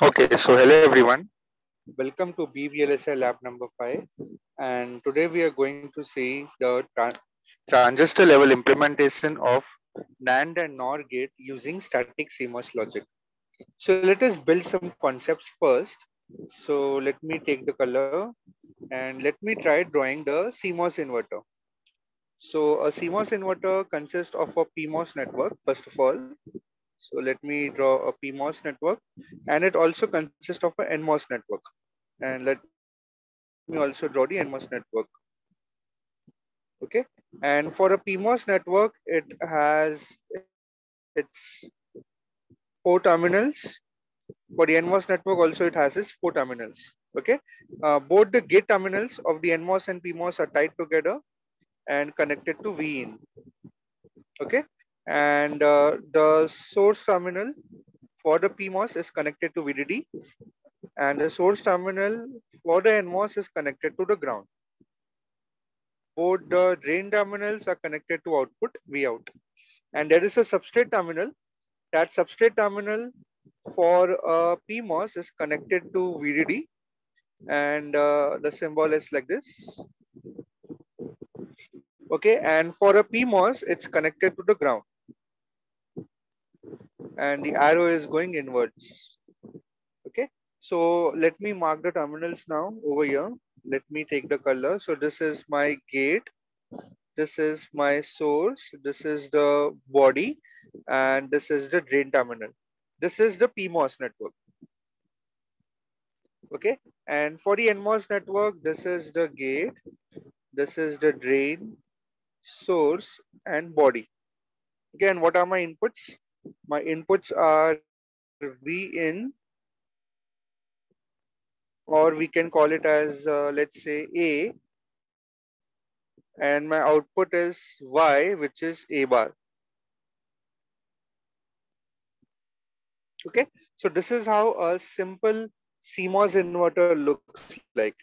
Okay, so hello everyone. Welcome to BVLSI lab number 5. And today we are going to see the transistor level implementation of NAND and NOR gate using static CMOS logic. So let us build some concepts first. So let me take the color and let me try drawing the CMOS inverter. So a CMOS inverter consists of a PMOS network, first of all. So let me draw a PMOS network, and it also consists of an NMOS network. And let me also draw the NMOS network. Okay. And for a PMOS network, it has its 4 terminals. For the NMOS network, also it has its 4 terminals. Okay. Both the gate terminals of the NMOS and PMOS are tied together and connected to VIN. Okay. And the source terminal for the PMOS is connected to VDD, and the source terminal for the NMOS is connected to the ground. Both the drain terminals are connected to output Vout. And there is a substrate terminal. That substrate terminal for PMOS is connected to VDD, and the symbol is like this. Okay, and for a PMOS, it's connected to the ground, and the arrow is going inwards. Okay, so let me mark the terminals now over here. Let me take the color. So this is my gate, this is my source, this is the body, and this is the drain terminal. This is the PMOS network. Okay, and for the NMOS network, this is the gate, this is the drain, source, and body. Again, what are my inputs? My inputs are Vin, or we can call it as let's say A, and my output is Y, which is A bar. Okay, so this is how a simple CMOS inverter looks like.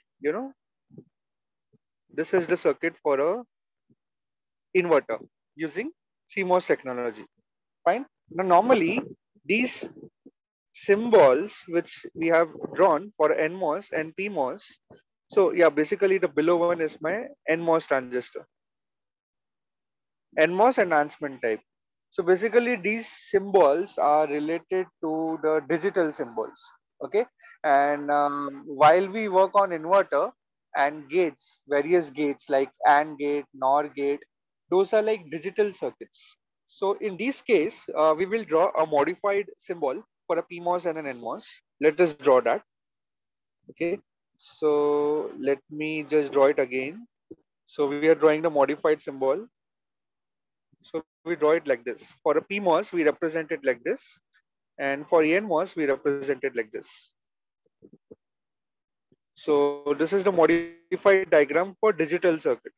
This is the circuit for a inverter using CMOS technology. Fine. Now normally these symbols which we have drawn for NMOS and PMOS. So yeah, basically the below one is my NMOS transistor. NMOS enhancement type. So basically these symbols are related to the digital symbols. Okay. And while we work on inverter and gates, various gates like AND gate, NOR gate, those are like digital circuits. So in this case, we will draw a modified symbol for a PMOS and an NMOS. Let us draw that. Okay. So let me just draw it again. So we are drawing the modified symbol. So we draw it like this. For a PMOS, we represent it like this. And for NMOS, we represent it like this. So this is the modified diagram for digital circuit.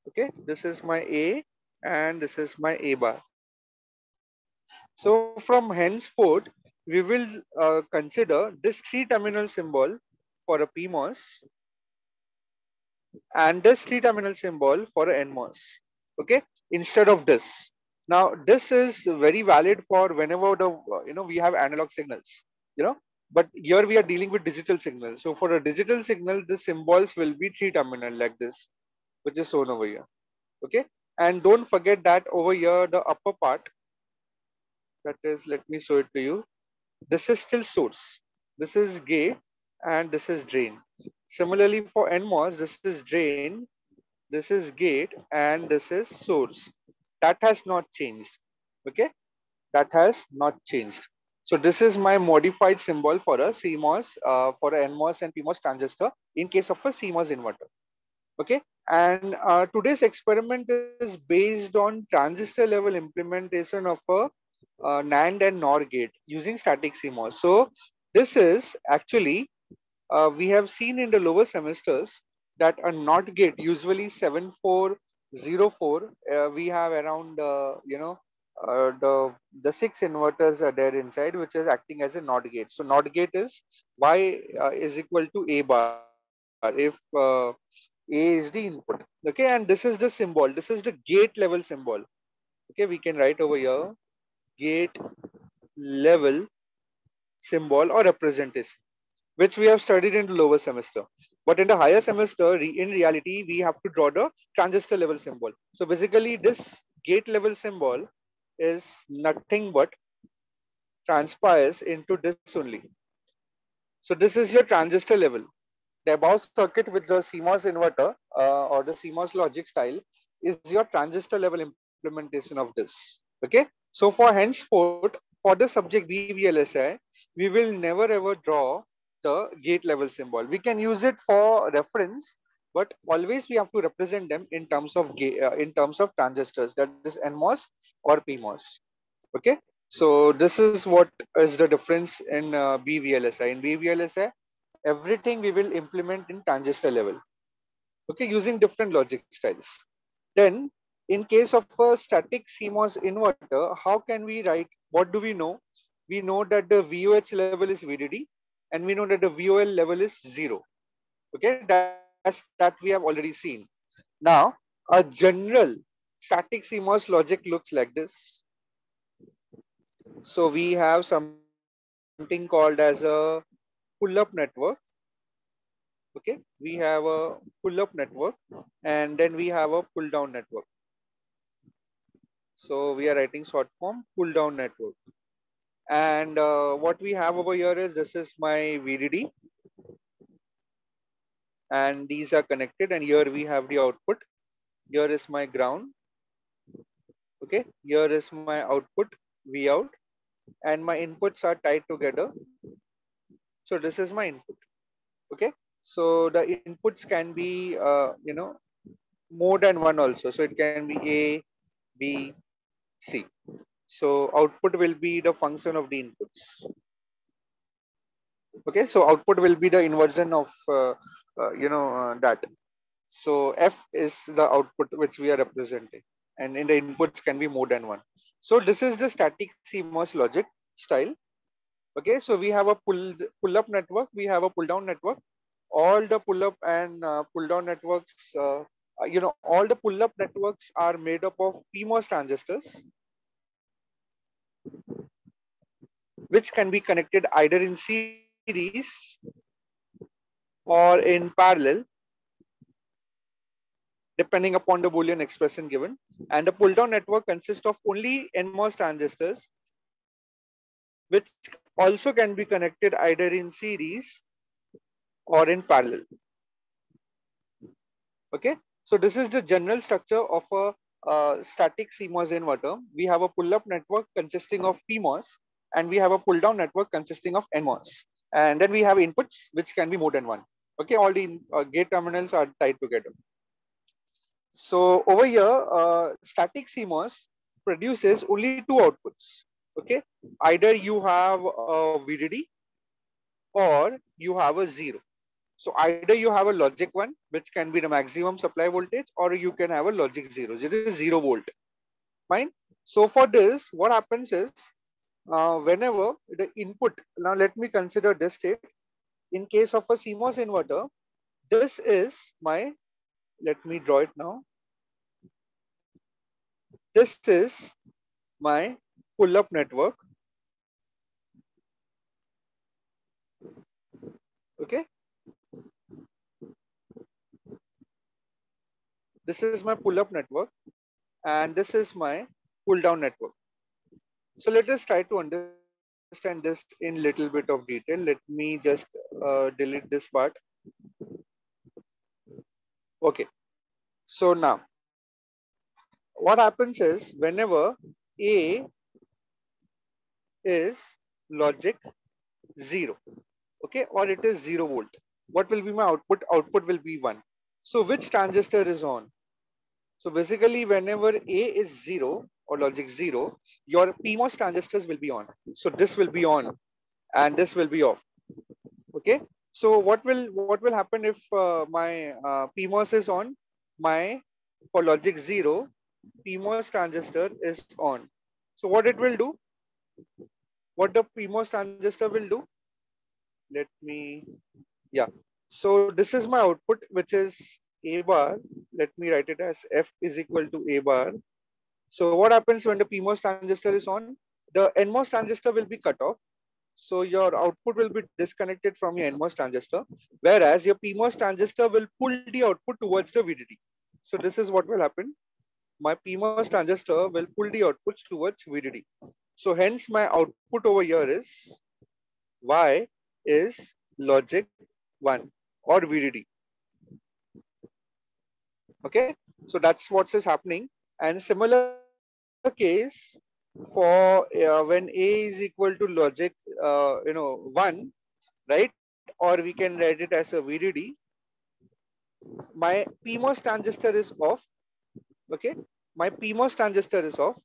Okay, this is my A and this is my A bar. So from henceforth, we will consider this 3 terminal symbol for a PMOS and this 3 terminal symbol for a NMOS. Okay, instead of this. Now this is very valid for whenever the we have analog signals. You know, but here we are dealing with digital signals. So for a digital signal, the symbols will be 3 terminal like this, which is shown over here. Okay, and don't forget that over here the upper part, that is, let me show it to you. This is still source, this is gate, and this is drain. Similarly for NMOS, this is drain, this is gate, and this is source. That has not changed. Okay, that has not changed. So this is my modified symbol for a CMOS, for a NMOS and PMOS transistor in case of a CMOS inverter. Okay, and today's experiment is based on transistor level implementation of a NAND and NOR gate using static CMOS. So this is actually we have seen in the lower semesters that a NOT gate, usually 7404, we have around the 6 inverters are there inside, which is acting as a NOT gate. So NOT gate is Y is equal to A bar if A is the input. Okay, and this is the symbol. This is the gate level symbol. Okay, we can write over here gate level symbol or representation, which we have studied in the lower semester. But in the higher semester, in reality, we have to draw the transistor level symbol. So basically, this gate level symbol is nothing but transpires into this only. So this is your transistor level. The above circuit with the CMOS inverter or the CMOS logic style is your transistor level implementation of this. Okay. So for henceforth, for the subject BVLSI, we will never ever draw the gate level symbol. We can use it for reference, but always we have to represent them in terms of in terms of transistors, that is NMOS or PMOS. Okay. So this is what is the difference in BVLSI. In BVLSI, everything we will implement in transistor level, okay, using different logic styles. Then in case of a static CMOS inverter, how can we write? What do we know? We know that the VOH level is VDD, and we know that the VOL level is 0. Okay, that we have already seen. Now a general static CMOS logic looks like this. So we have something called as a pull-up network. Okay, we have a pull-up network, and then we have a pull-down network. So we are writing short form pull-down network. And what we have over here is this is my VDD, and these are connected. And here we have the output. Here is my ground. Okay, here is my output V out, and my inputs are tied together. So this is my input. Okay, so the inputs can be more than one also. So it can be A, B, C. So output will be the function of the inputs. Okay, so output will be the inversion of that. So F is the output which we are representing, and in the inputs can be more than one. So this is the static CMOS logic style. Okay, so we have a pull-up network, we have a pull-down network. All the pull-up and pull-down networks, all the pull-up networks are made up of PMOS transistors, which can be connected either in series or in parallel, depending upon the Boolean expression given. And the pull-down network consists of only NMOS transistors, which also can be connected either in series or in parallel. Okay, so this is the general structure of a static CMOS inverter. We have a pull-up network consisting of PMOS, and we have a pull-down network consisting of NMOS. And then we have inputs, which can be more than one. Okay, all the gate terminals are tied together. So over here, static CMOS produces only two outputs. Okay, either you have a VDD or you have a zero. So either you have a logic one, which can be the maximum supply voltage, or you can have a logic zero. It is 0 volt. Fine. So for this, what happens is whenever the input, now let me consider this state. In case of a CMOS inverter, this is my, let me draw it now. This is my pull-up network. Okay. This is my pull-up network, and this is my pull-down network. So let us try to understand this in little bit of detail. Let me just delete this part. Okay. So now, what happens is whenever A is logic 0, okay, or it is 0 volt, what will be my output? Output will be 1. So which transistor is on? So basically, whenever A is 0 or logic 0, your PMOS transistors will be on. So this will be on, and this will be off. Okay. So what will happen if my PMOS is on? My for logic 0, PMOS transistor is on. So what it will do? What the PMOS transistor will do? Let me, yeah. So this is my output, which is A bar. Let me write it as F is equal to A bar. So what happens when the PMOS transistor is on? the NMOS transistor will be cut off. So your output will be disconnected from your NMOS transistor, whereas your PMOS transistor will pull the output towards the VDD. So this is what will happen. My PMOS transistor will pull the outputs towards VDD. So hence my output over here is Y is logic 1 or VDD. Okay, so that's what is happening. And similar case for when A is equal to logic 1, right? Or we can write it as a VDD. My PMOS transistor is off. Okay, my PMOS transistor is off,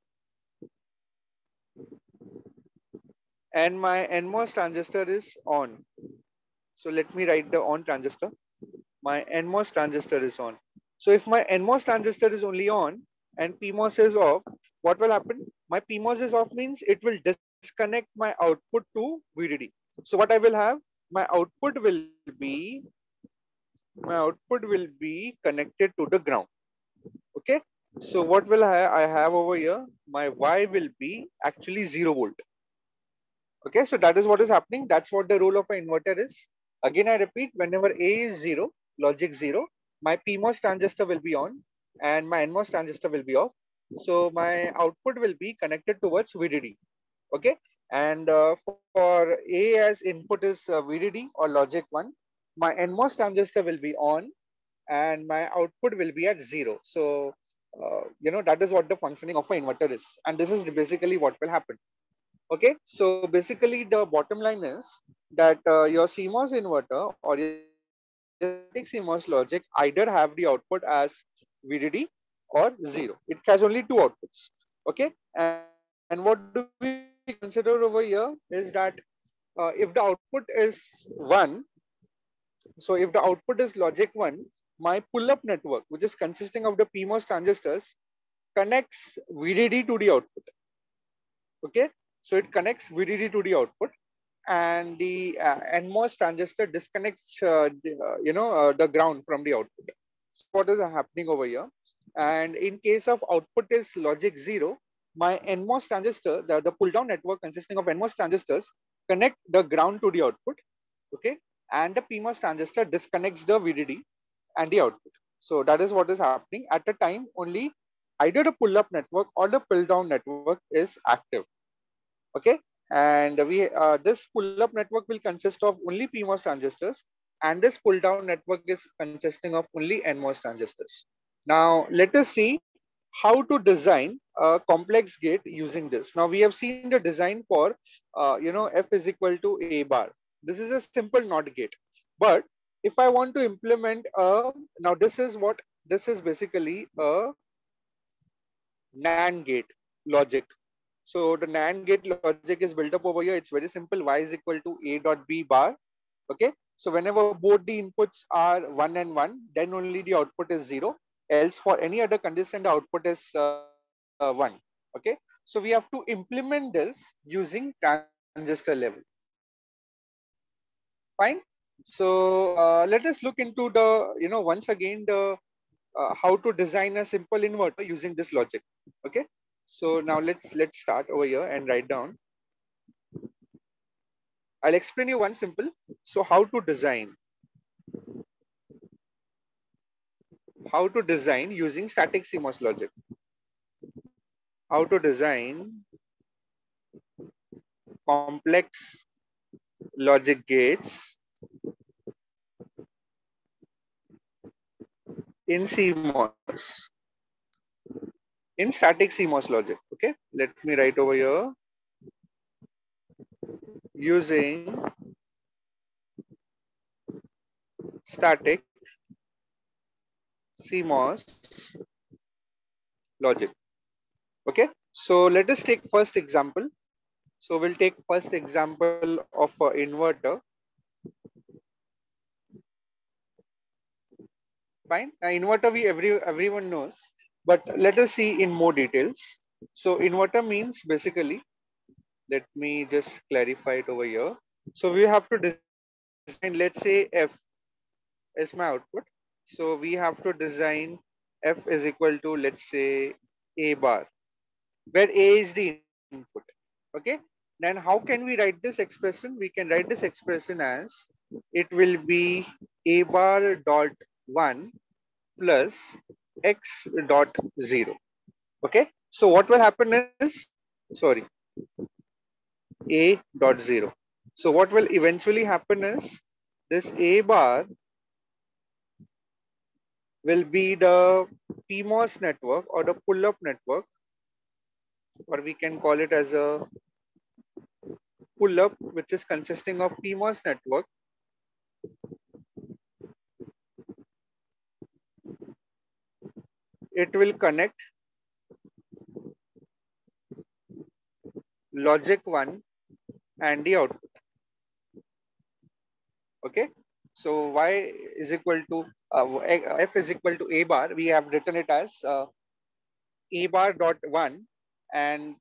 and my NMOS transistor is on. So let me write the on transistor. My NMOS transistor is on. So if my NMOS transistor is only on and PMOS is off, what will happen? My PMOS is off means it will disconnect my output to VDD. So what I will have, my output will be connected to the ground. Okay. So what will I have over here? My Y will be actually 0 volt. Okay, so that is what is happening. That's what the role of an inverter is. Again, I repeat, whenever A is 0, logic 0, my PMOS transistor will be on and my NMOS transistor will be off. So my output will be connected towards VDD. Okay, and for A as input is VDD or logic 1, my NMOS transistor will be on and my output will be at 0. So, that is what the functioning of an inverter is. And this is basically what will happen. Okay, so basically the bottom line is that your CMOS inverter or your static CMOS logic either have the output as VDD or 0. It has only two outputs. Okay, and what do we consider over here is that if the output is 1, so if the output is logic 1, my pull-up network, which is consisting of the PMOS transistors, connects VDD to the output. Okay, so it connects VDD to the output, and the NMOS transistor disconnects the ground from the output. So what is happening over here? And in case of output is logic 0, my NMOS transistor, the pull down network consisting of NMOS transistors, connect the ground to the output. Okay, and the PMOS transistor disconnects the VDD and the output. So that is what is happening at the time only. Either the pull up network or the pull down network is active. Okay, and this pull up network will consist of only PMOS transistors, and this pull down network is consisting of only NMOS transistors. Now let us see how to design a complex gate using this. Now we have seen the design for F is equal to A bar. This is a simple NOT gate. But if I want to implement now this is basically a NAND gate logic. So the NAND gate logic is built up over here. It's very simple. Y is equal to A dot B bar. Okay. So whenever both the inputs are 1 and 1, then only the output is 0. Else for any other condition, the output is 1. Okay. So we have to implement this using transistor level. Fine. So let us look into the, once again, the how to design a simple inverter using this logic. Okay. So now let's start over here and write down. I'll explain you one simple. So how to design using static CMOS logic. How to design complex logic gates in CMOS, in static CMOS logic. Okay, let me write over here. Using static CMOS logic. Okay, so let us take first example. So we'll take first example of an inverter. Fine. Now inverter everyone knows, but let us see in more details. So inverter means basically, let me just clarify it over here. So we have to design, let's say F is my output. So we have to design F is equal to, let's say, A bar, where A is the input. Okay. Then how can we write this expression? We can write this expression as it will be a bar dot 1 plus x dot 0. Okay. So what will happen is, sorry, a dot 0. So what will eventually happen is this a bar will be the PMOS network or the pull-up network, or we can call it as a pull-up, which is consisting of PMOS network. It will connect logic 1 and the output. Okay. So y is equal to f is equal to a bar. We have written it as a bar dot 1, and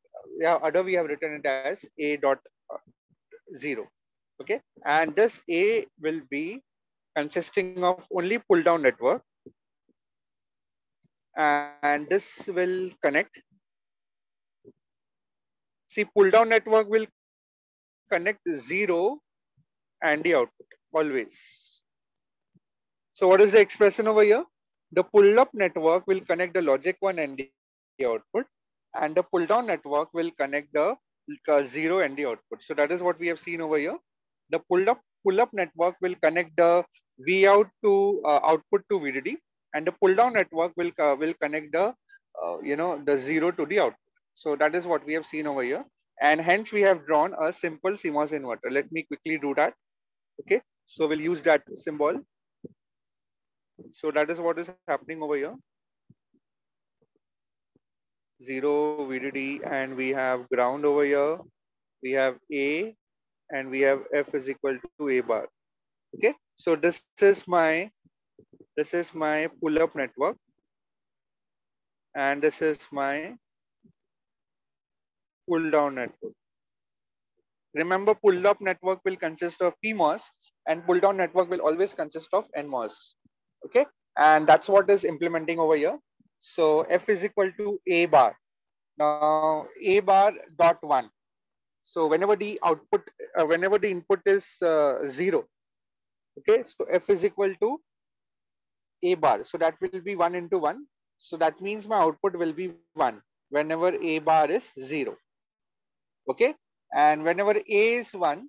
other we have written it as a dot 0. Okay. And this a will be consisting of only pull down network, and this will connect. See, pull down network will connect 0 and the output always. So what is the expression over here? The pull up network will connect the logic 1 and the output, and the pull down network will connect the 0 and the output. So that is what we have seen over here. The pull up network will connect the V out to output to VDD, and the pull down network will connect the the 0 to the output. So that is what we have seen over here, and hence we have drawn a simple CMOS inverter. Let me quickly do that. Okay, so we'll use that symbol. So that is what is happening over here. 0 VDD, and we have ground over here. We have A, and we have F is equal to A bar. Okay, so this is my pull-up network, and this is my pull-down network. Remember, pull-up network will consist of PMOS, and pull-down network will always consist of NMOS. Okay, and that's what is implementing over here. So F is equal to A bar. Now A bar dot 1. So whenever the output, whenever the input is 0, okay, so F is equal to A bar. So that will be 1 into 1. So that means my output will be 1 whenever A bar is 0. Okay. And whenever A is 1,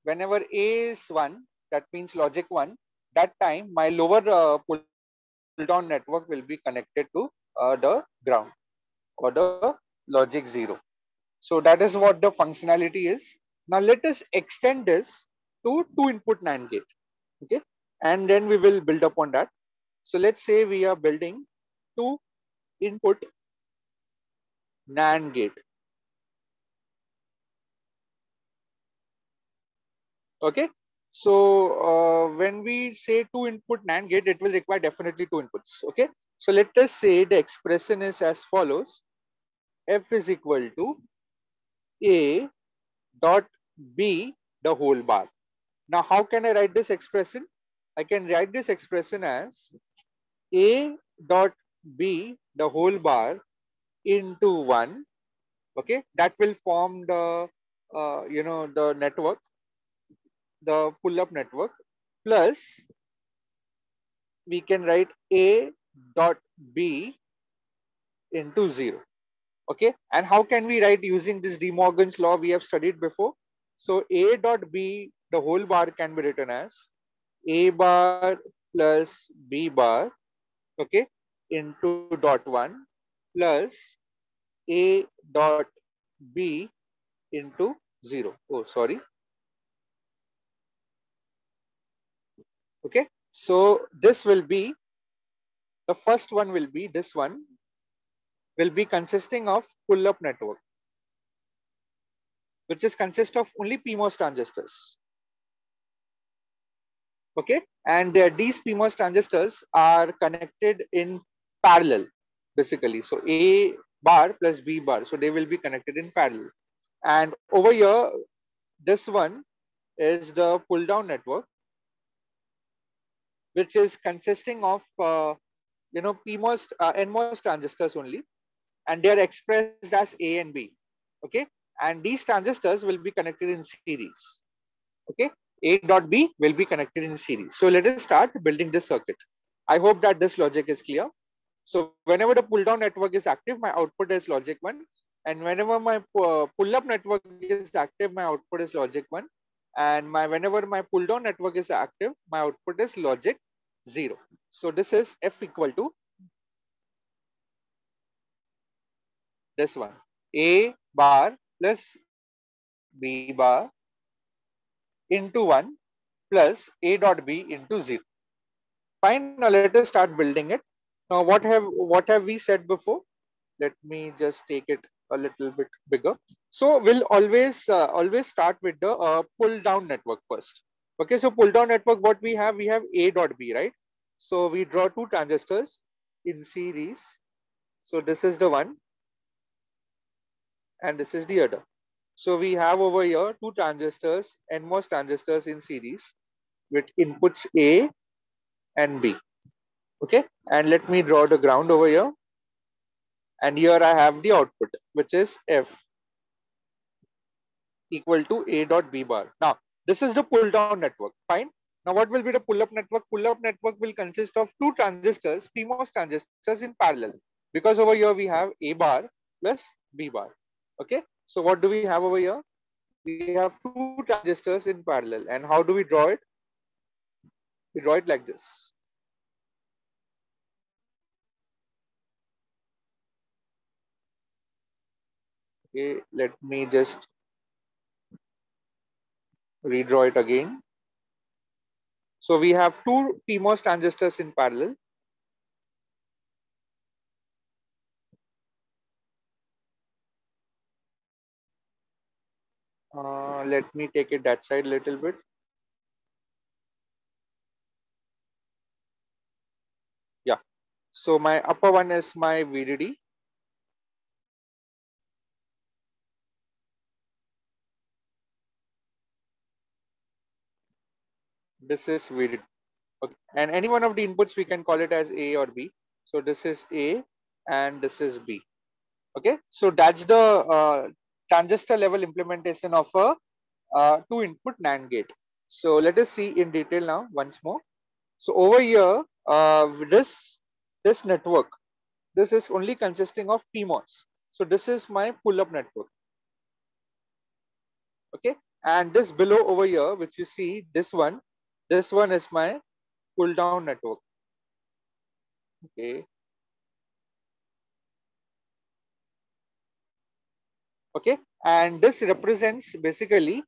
whenever A is 1, that means logic 1, that time my lower pull down network will be connected to the ground or the logic 0. So that is what the functionality is. Now let us extend this to 2-input NAND gate. Okay. And then we will build upon that. So let's say we are building 2-input NAND gate. Okay. So when we say 2-input NAND gate, it will require definitely 2 inputs. Okay. So let us say the expression is as follows. F is equal to A dot B the whole bar. Now, how can I write this expression? I can write this expression as A dot B the whole bar into 1. Okay, that will form the the network, the pull-up network, plus we can write A dot B into 0. Okay, and how can we write using this De Morgan's law we have studied before? So A dot B the whole bar can be written as A bar plus B bar, okay, into dot 1 plus A dot B into 0. Oh, sorry. Okay, so this will be, the first one will be, this one will be consisting of pull-up network, which is consist of only PMOS transistors. Okay, and these PMOS transistors are connected in parallel, basically. So A bar plus B bar, so they will be connected in parallel. And over here, this one is the pull down network, which is consisting of PMOS NMOS transistors only, and they are expressed as A and B. Okay, and these transistors will be connected in series. Okay, A dot B will be connected in series. So let us start building this circuit. I hope that this logic is clear. So whenever the pull down network is active, my output is logic 1, and whenever my pull up network is active, my output is logic 1, and whenever my pull down network is active, my output is logic 0. So this is F equal to this one, A bar plus B bar into 1 plus A dot B into 0. Fine, now let us start building it. Now what have we said before? Let me just take it a little bit bigger. So we'll always start with the pull down network first. Okay, so pull down network, what we have A dot B, right? So we draw two transistors in series. So this is the one and this is the other. So we have over here two transistors, NMOS transistors in series with inputs A and B. Okay, and let me draw the ground over here, and here I have the output, which is F equal to A dot B bar. Now this is the pull down network. Fine. Now what will be the pull up network? Pull up network will consist of two transistors, PMOS transistors in parallel, because over here we have A bar plus B bar. Okay, so what do we have over here? We have two transistors in parallel, and how do we draw it? We draw it like this. Okay, let me just redraw it again. So we have two PMOS transistors in parallel. Let me take it that side a little bit. Yeah. So my upper one is my VDD. This is VDD. Okay. And any one of the inputs we can call it as A or B. So this is A and this is B. Okay. So that's the transistor level implementation of a two input NAND gate. So let us see in detail now once more. So over here, this network, this is only consisting of PMOS. So this is my pull-up network. Okay, and this below over here, which you see, this one is my pull-down network. Okay, okay, and this represents basically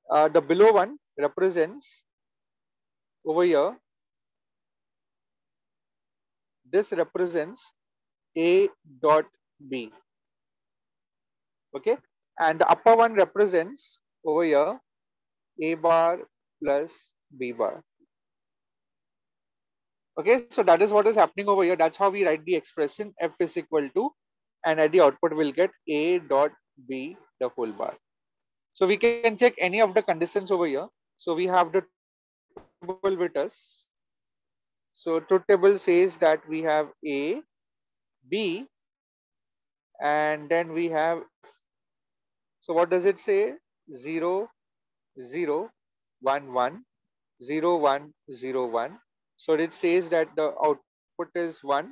the below one represents over here. This represents A dot B. Okay, and the upper one represents over here A bar plus B bar. Okay, so that is what is happening over here. That's how we write the expression F is equal to, and at the output we'll get A dot B the whole bar. So we can check any of the conditions over here. So we have the table with us. So truth table says that we have A, B, and then we have F. So what does it say? 0, 0, 1, 1, 0, 1, 0, 1. So it says that the output is 1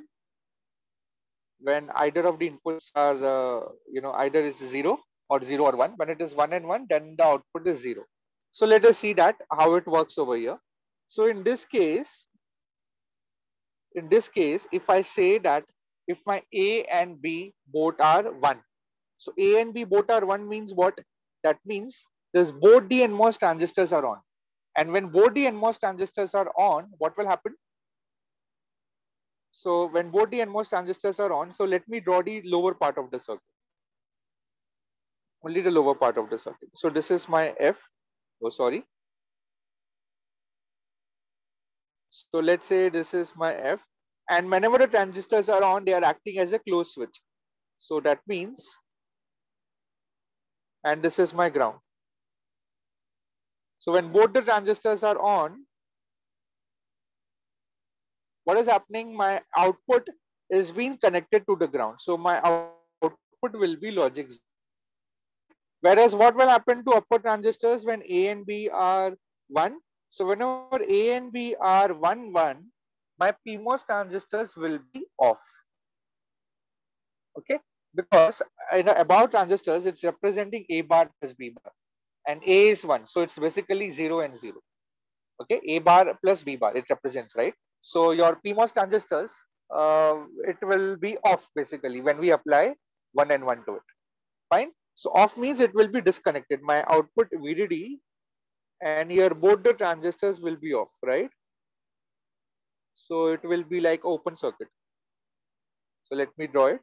when either of the inputs are, either is 0 or 0 or 1. When it is 1 and 1, then the output is 0. So let us see that how it works over here. So in this case, if I say that if my A and B both are 1, so A and B both are 1 means what? That means this both the NMOS transistors are on. And when both the NMOS transistors are on, what will happen? So when both the NMOS transistors are on, so let me draw the lower part of the circuit. Only the lower part of the circuit. So this is my F. Oh, sorry. So let's say this is my F. And whenever the transistors are on, they are acting as a closed switch. So that means, and this is my ground. So when both the transistors are on, what is happening? My output is being connected to the ground. So my output will be logic 0. Okay. Whereas what will happen to upper transistors when A and B are 1? So whenever A and B are 1, 1, my PMOS transistors will be off. Okay, because in above transistors, it's representing A bar plus B bar, and A is 1. So it's basically 0 and 0. Okay, A bar plus B bar, it represents, right? So your PMOS transistors, it will be off basically when we apply 1 and 1 to it. Fine. So off means it will be disconnected. My output VDD and here both the transistors will be off, right? So it will be like open circuit. So let me draw it.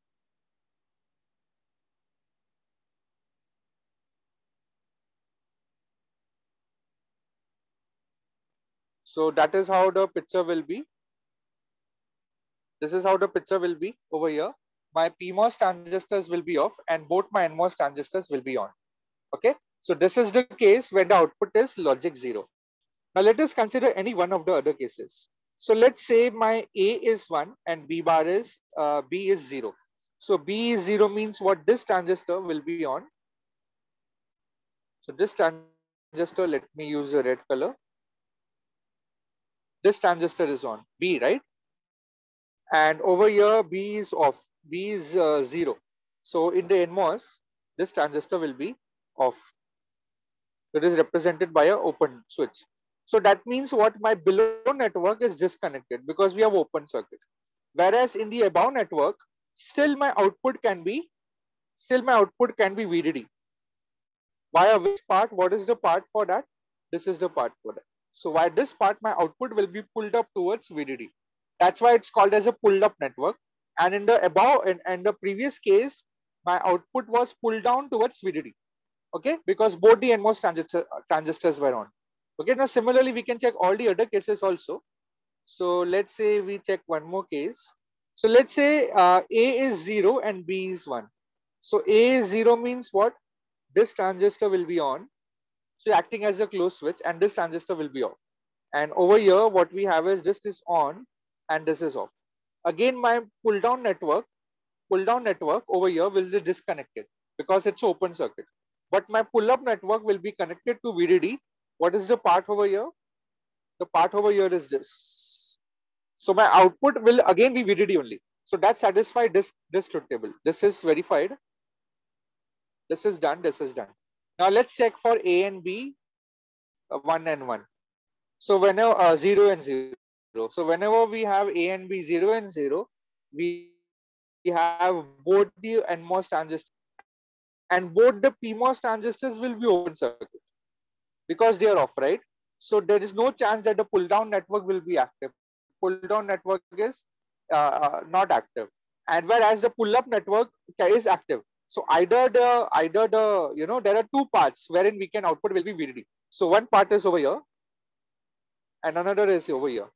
So that is how the picture will be. This is how the picture will be over here. My PMOS transistors will be off and both my NMOS transistors will be on. Okay. So this is the case when the output is logic 0. Now let us consider any one of the other cases. So let's say my A is 1 and B bar is B is 0. So B is 0 means what? This transistor will be on. So this transistor, let me use a red color. This transistor is on, B, right? And over here B is off, B is 0. So in the NMOS, this transistor will be off. It is represented by a open switch. So that means what? My below network is disconnected because we have open circuit. Whereas in the above network, still my output can be VDD. Via which part? What is the part for that? This is the part for that. So via this part, my output will be pulled up towards VDD. That's why it's called as a pulled up network. And in the above, in the previous case, my output was pulled down towards VDD. Okay, because both the NMOS transistors were on. Okay, now similarly, we can check all the other cases also. So let's say we check one more case. So let's say A is 0 and B is 1. So A is 0 means what? This transistor will be on. So acting as a closed switch and this transistor will be off. And over here, what we have is this is on and this is off. Again, my pull down network over here will be disconnected because it's open circuit. But my pull up network will be connected to VDD. What is the part over here? The part over here is this. So my output will again be VDD only. So that satisfies this truth table. This is verified. This is done. This is done. Now let's check for A and B, 1 and 1. So whenever 0 and 0. So whenever we have A and B 0 and 0, we have both the NMOS transistors and both the PMOS transistors will be open circuit because they are off, right? So there is no chance that the pull down network will be active. Pull down network is not active, and whereas the pull up network is active. So either the there are two parts wherein we can output will be VDD. So one part is over here and another is over here.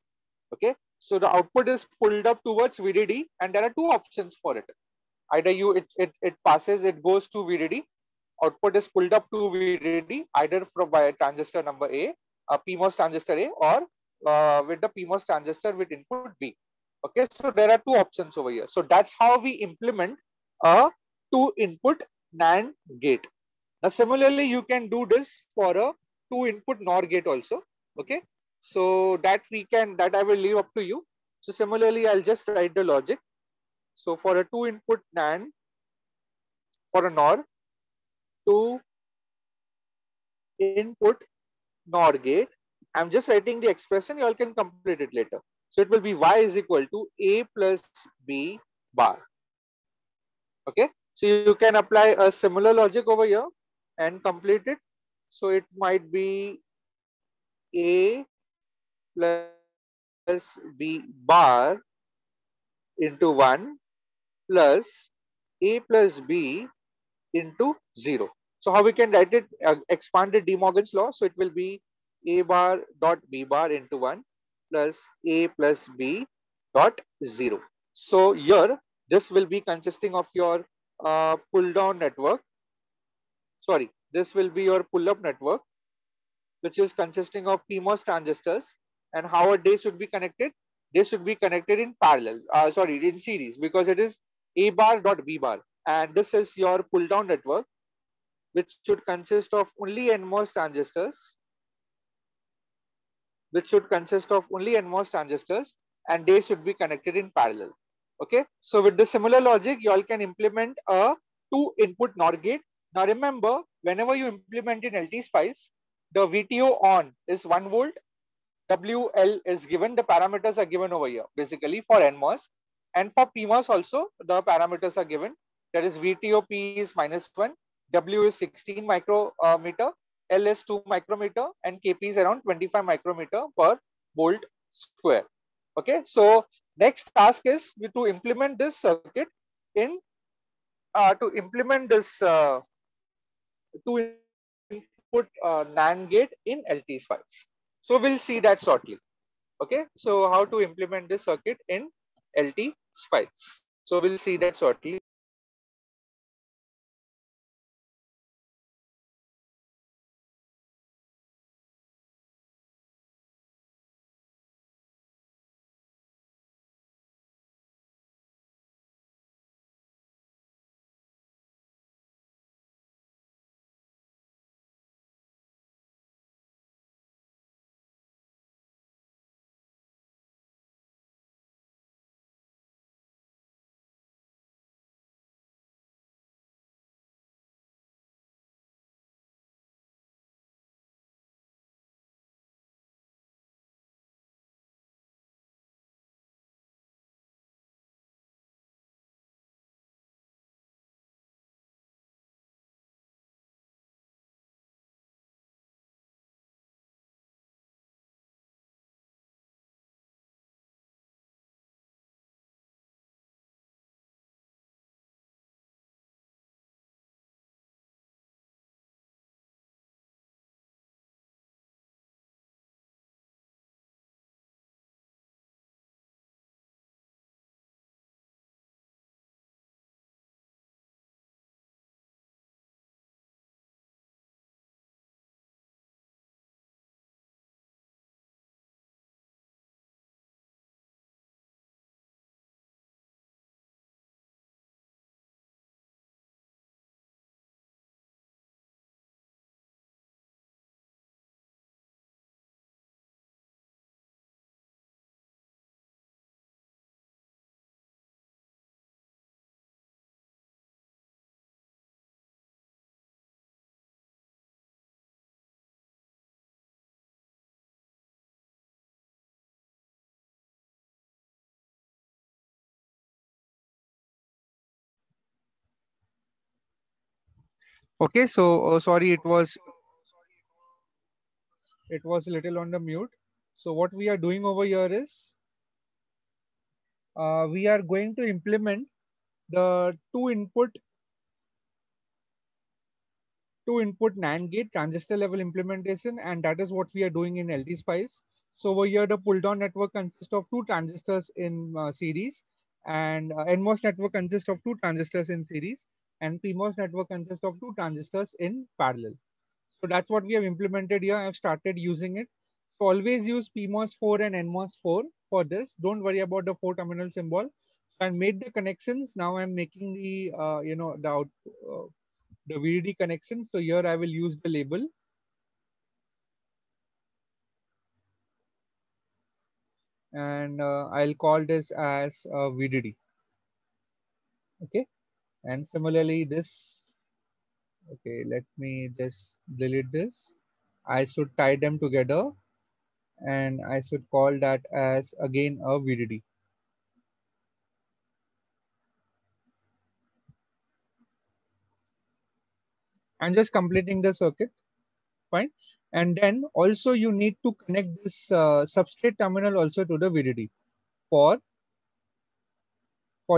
Okay, so the output is pulled up towards VDD and there are two options for it. Either it passes, it goes to VDD, output is pulled up to VDD either from by transistor number A PMOS transistor A, or with the PMOS transistor with input B. Okay, so there are two options over here. So that's how we implement a two input NAND gate. Now similarly, you can do this for a two input NOR gate also. Okay, so that I will leave up to you. So similarly, I'll just write the logic. So for a two input NAND, for a NOR, two input NOR gate, I'm just writing the expression, you all can complete it later. So it will be Y is equal to A plus B bar. Okay, so you can apply a similar logic over here and complete it. So it might be A plus B bar into 1 plus A plus B into 0. So how we can write it? Expanded De Morgan's law. So it will be A bar dot B bar into 1 plus A plus B dot 0. So here, this will be consisting of your pull down network. Sorry, this will be your pull up network, which is consisting of PMOS transistors. And how they should be connected? They should be connected in parallel, in series, because it is A bar dot B bar. And this is your pull down network, which should consist of only NMOS transistors, and they should be connected in parallel. Okay, so with the similar logic, you all can implement a two input NOR gate. Now remember, whenever you implement in LT-Spice, the VTO on is 1 volt, WL is given, the parameters are given over here basically for NMOS, and for PMOS also the parameters are given. That is VTO P is -1, W is 16 micrometer, L is 2 micrometer, and KP is around 25 micrometer per volt square. Okay, so next task is to implement this circuit in to implement this two input NAND gate in LT-Spice. So we'll see that shortly. Okay, so how to implement this circuit in LT-Spice. So we'll see that shortly. Okay, so sorry, it was a little on the mute. So what we are doing over here is we are going to implement the two input NAND gate transistor level implementation, and that is what we are doing in LT-Spice. So over here, the pull down network consists of two transistors in series, and NMOS network consists of two transistors in series, and PMOS network consists of two transistors in parallel. So that's what we have implemented here. I've started using it. So always use PMOS 4 and NMOS 4 for this. Don't worry about the 4 terminal symbol. I made the connections. Now I'm making the the VDD connection. So here I will use the label, and I'll call this as VDD. Okay. And similarly this, okay, let me just delete this. I should tie them together, and I should call that as again a VDD. And just completing the circuit. Fine. And then also you need to connect this substrate terminal also to the VDD for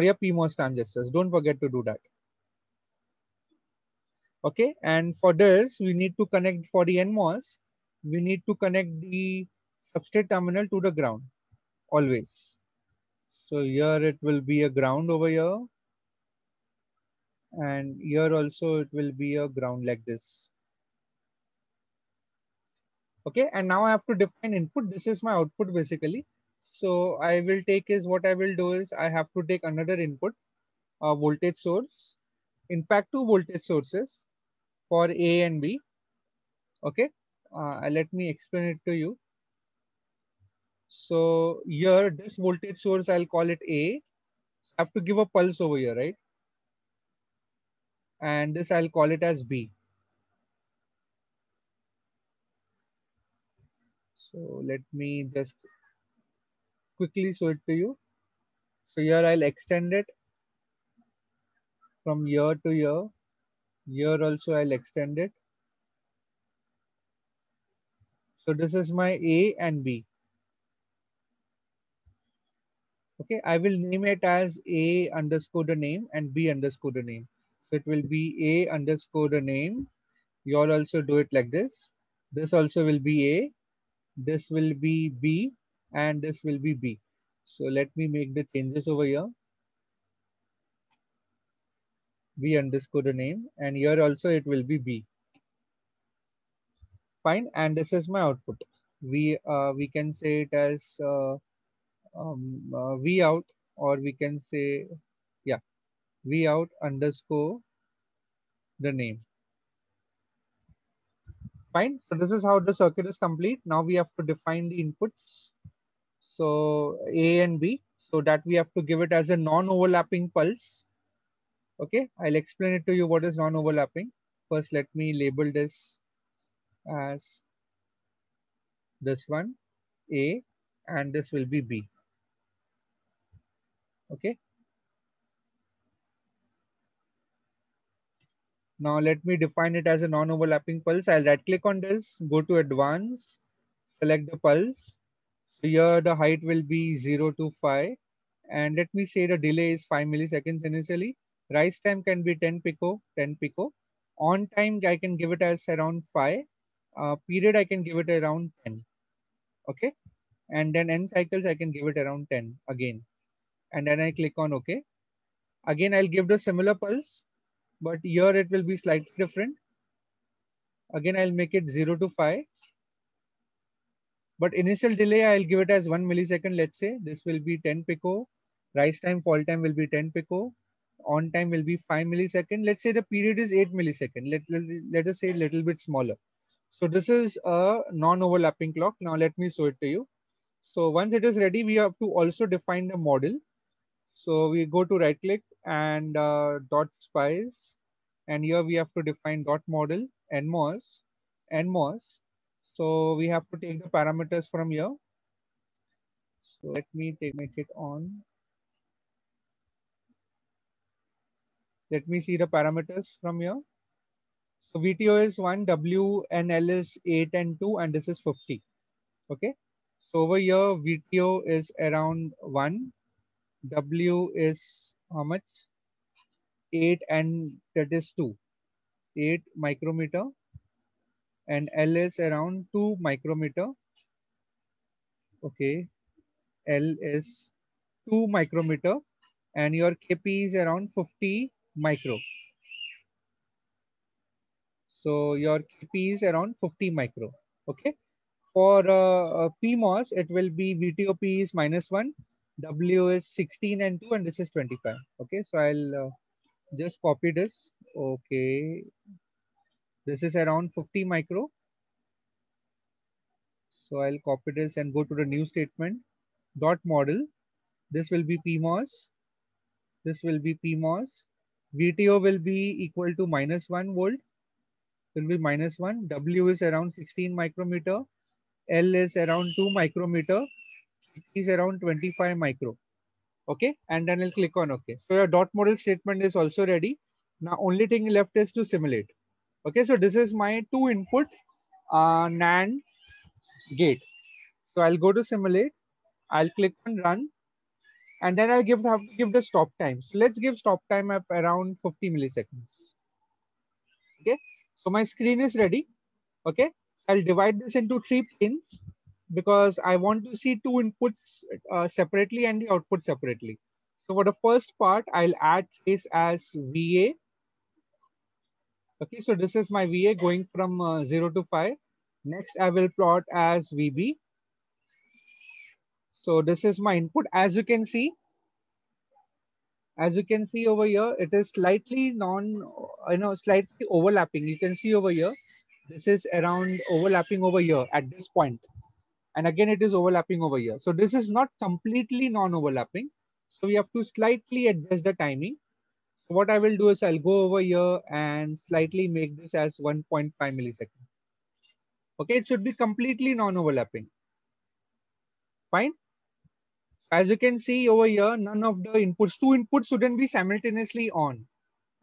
your PMOS transistors. Don't forget to do that. Okay. And for this, we need to connect for the NMOS. We need to connect the substrate terminal to the ground always. So here it will be a ground over here. And here also it will be a ground like this. Okay. And now I have to define input. This is my output basically. So I will take is what I will do is I have to take another input, a voltage source. In fact, two voltage sources. for A and B. Okay, let me explain it to you. So here, this voltage source, I'll call it A. I have to give a pulse over here, right? And this I'll call it as B. So let me just quickly show it to you. So here I'll extend it from here to here. Here also I'll extend it. So this is my A and B. Okay, I will name it as A underscore the name and B underscore the name. So it will be A underscore the name. You all also do it like this. This also will be A. This will be B and this will be B. So let me make the changes over here. B underscore the name and here also it will be B. Fine, and this is my output. We can say it as V out, or we can say, yeah, V out underscore the name. Fine. So this is how the circuit is complete. Now we have to define the inputs. So A and B, so that we have to give it as a non-overlapping pulse. Okay, I'll explain it to you what is non-overlapping. First, let me label this as this one, A, and this will be B. Okay. Now let me define it as a non-overlapping pulse. I'll right click on this, go to advanced, select the pulse. So here the height will be 0 to 5. And let me say the delay is 5 milliseconds initially. Rise time can be 10 pico, 10 pico. On time, I can give it as around 5. Period, I can give it around 10. Okay. And then end cycles, I can give it around 10 again. And then I click on OK. Again, I'll give the similar pulse, but here it will be slightly different. Again, I'll make it 0 to 5. But initial delay, I'll give it as 1 millisecond. Let's say this will be 10 pico. Rise time, fall time will be 10 pico. On time will be 5 millisecond. Let's say the period is 8 millisecond. Let us say a little bit smaller. So this is a non-overlapping clock. Now let me show it to you. So once it is ready, we have to also define the model. So we go to right click and dot spice. And here we have to define dot model, NMOS, NMOS. So we have to take the parameters from here. So let me make it on. Let me see the parameters from here. So VTO is 1, W and L is 8 and 2, and this is 50. Okay. So over here, VTO is around 1. W is how much? 8 and that is 2. 8 micrometer. And L is around 2 micrometer. Okay. L is 2 micrometer. And your KP is around 50 micro. So your KP is around 50 micro. Okay. For PMOS, it will be VTOP is -1, W is 16 and 2, and this is 25. Okay. So I'll just copy this. Okay. This is around 50 micro. So I'll copy this and go to the new statement. Dot model. This will be PMOS. This will be PMOS. VTO will be equal to -1 volt. Will be -1. W is around 16 micrometer. L is around 2 micrometer. It is around 25 micro. Okay. And then I'll click on OK. So your dot model statement is also ready. Now only thing left is to simulate. Okay. So this is my 2 input NAND gate. So I'll go to simulate. I'll click on run. And then I'll have to give the stop time. So let's give stop time of around 50 milliseconds. Okay. So my screen is ready. Okay. I'll divide this into 3 pins because I want to see 2 inputs separately and the output separately. So for the first part, I'll add trace as VA. Okay. So this is my VA going from 0 to 5. Next, I will plot as VB. So this is my input. As you can see, As you can see over here, it is slightly slightly overlapping. You can see over here, this is around overlapping over here at this point. And again, it is overlapping over here. So this is not completely non-overlapping. So we have to slightly adjust the timing. So what I will do is I'll go over here and slightly make this as 1.5 millisecond. Okay, it should be completely non-overlapping. Fine. As you can see over here, none of the inputs, two inputs shouldn't be simultaneously on.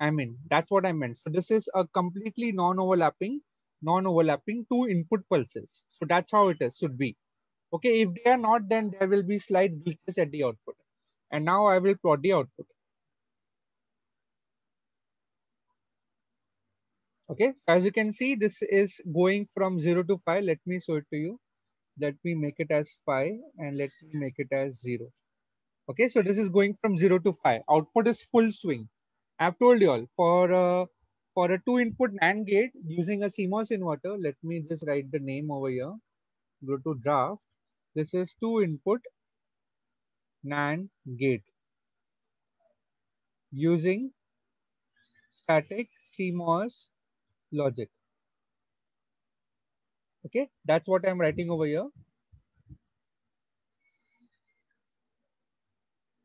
I mean, that's what I meant. So this is a completely non-overlapping two input pulses. So that's how it is, should be. Okay, if they are not, then there will be slight glitches at the output. And now I will plot the output. Okay, as you can see, this is going from 0 to 5. Let me show it to you. Let me make it as 5 and let me make it as 0. Okay, so this is going from 0 to 5. Output is full swing. I've told you all for a two input NAND gate using a CMOS inverter. Let me just write the name over here. Go to draft. This is two input NAND gate using static CMOS logic. Okay, that's what I'm writing over here.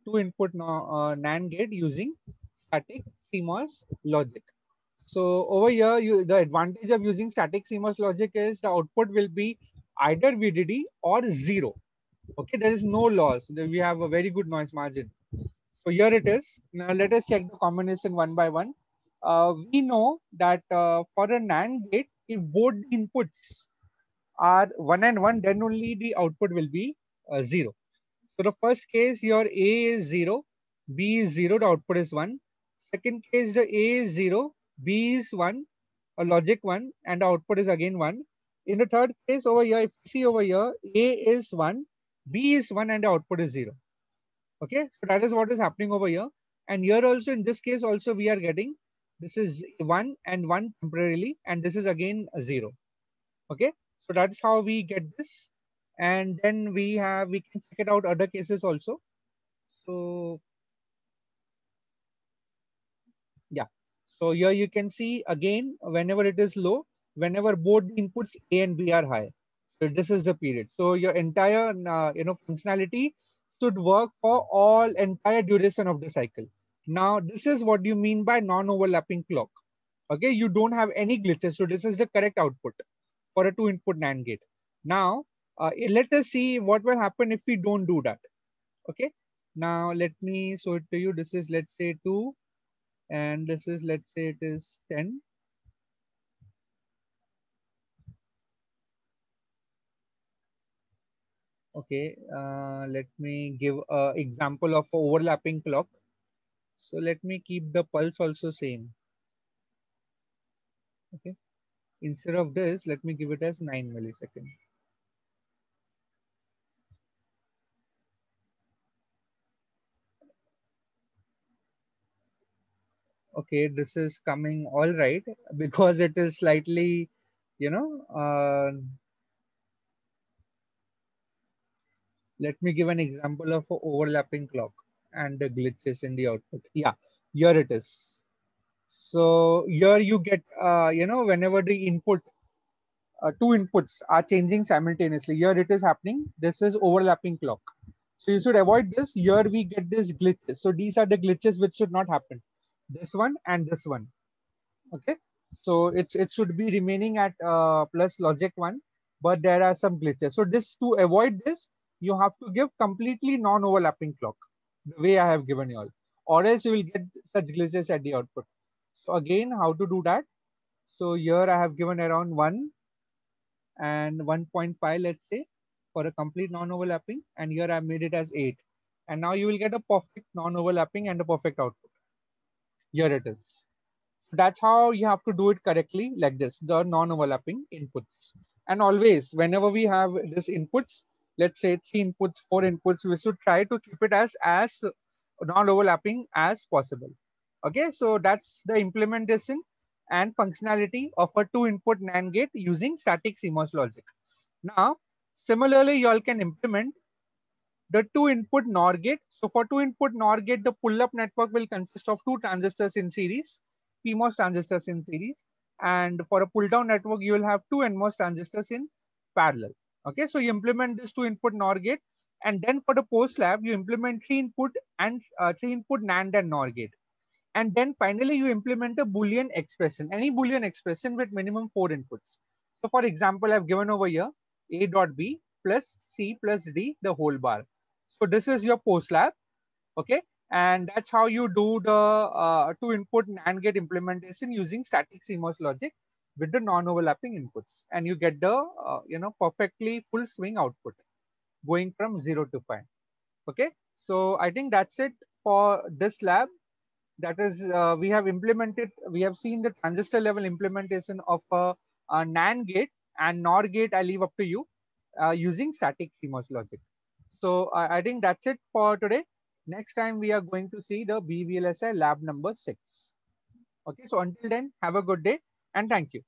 Two input NAND gate using static CMOS logic. So over here, the advantage of using static CMOS logic is the output will be either VDD or 0. Okay, there is no loss. We have a very good noise margin. So here it is. Now let us check the combination one by one. We know that for a NAND gate, if both inputs are 1 and 1, then only the output will be 0. So the first case, your A is 0, B is 0, the output is 1. Second case, the A is 0, B is 1, a logic 1, and the output is again 1. In the third case over here, if you see over here, A is 1, B is 1, and the output is 0. Okay, so that is what is happening over here. And here also, in this case also, we are getting, this is 1 and 1 temporarily, and this is again a 0. Okay, so that's how we get this. And then we can check it out other cases also. So yeah, so here you can see again, whenever it is low, whenever both inputs A and B are high. So this is the period. So your entire functionality should work for all entire duration of the cycle. Now this is what you mean by non-overlapping clock. Okay, you don't have any glitches. So this is the correct output for a two input NAND gate. Now let us see what will happen if we don't do that. Okay, now let me show it to you. This is, let's say, 2, and this is, let's say, it is 10. Okay, let me give an example of overlapping clock. So let me keep the pulse also same. Okay, instead of this, let me give it as 9 milliseconds. Okay, this is coming all right because it is slightly, let me give an example of overlapping clock and the glitches in the output. Yeah, here it is. So here you get, whenever the input, two inputs are changing simultaneously. Here it is happening. This is overlapping clock. So you should avoid this. Here we get this glitches. So these are the glitches which should not happen. This one and this one. Okay. So it should be remaining at plus logic 1, but there are some glitches. So this, to avoid this, you have to give completely non-overlapping clock, the way I have given you all, or else you will get such glitches at the output. So again, how to do that? So here I have given around 1 and 1.5, let's say, for a complete non-overlapping, and here I made it as 8. And now you will get a perfect non-overlapping and a perfect output. Here it is. That's how you have to do it correctly, like this, the non-overlapping inputs. And always, whenever we have this inputs, let's say 3 inputs, 4 inputs, we should try to keep it as non-overlapping as possible. Okay, so that's the implementation and functionality of a two input NAND gate using static CMOS logic. Now, similarly, you all can implement the two input NOR gate So for 2-input NOR gate, the pull-up network will consist of 2 transistors in series, PMOS transistors in series. And for a pull-down network, you will have 2 NMOS transistors in parallel. Okay, so you implement this 2-input NOR gate, and then for the post lab, you implement 3-input and 3-input NAND and NOR gate. And then finally, you implement a Boolean expression, any Boolean expression with minimum 4 inputs. So for example, I've given over here A dot B plus C plus D the whole bar. So this is your post lab. Okay. And that's how you do the 2-input NAND gate implementation using static CMOS logic with the non-overlapping inputs. And you get the, perfectly full swing output going from 0 to 5. Okay. So I think that's it for this lab. That is, we have seen the transistor level implementation of a NAND gate, and NOR gate I leave up to you using static CMOS logic. So I think that's it for today. Next time we are going to see the BVLSI lab number 6. Okay, so until then, have a good day and thank you.